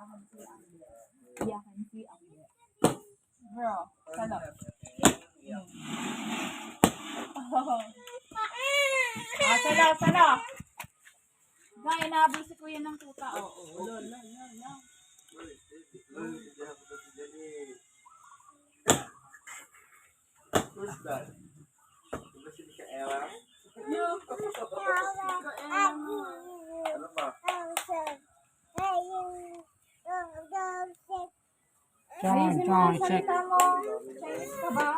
Iyakan si Amber. Bro, salap. Salaw. Gaya, nahabol si kuya ng tuta. Oo. Who's that? Diba si Ella? Ano ba? Check. Chinese ka ba?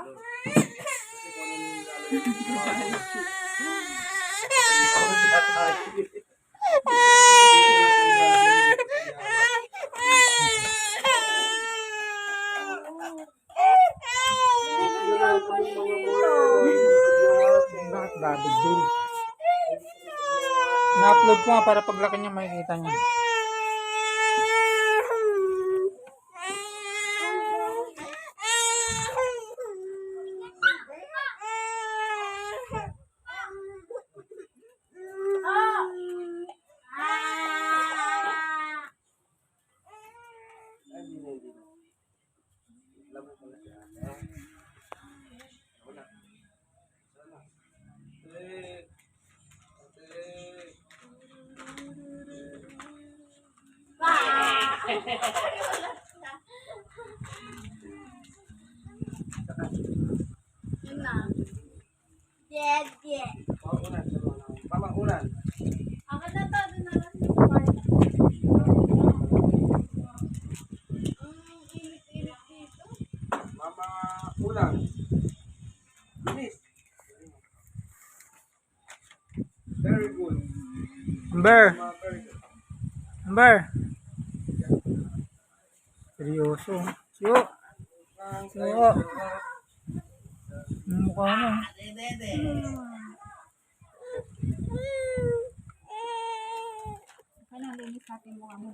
Bakit David din? Na-upload ko nga para paglaki niya makikita niya. Mama ulan. Ako na to, doon na lang. Init dito. Mama ulan. Bilis. Very good. Amber! Mama, very good. Amber! Seryoso. Siyo! Siyo! Ang mukha na. Kailangan linis natin mukha mo.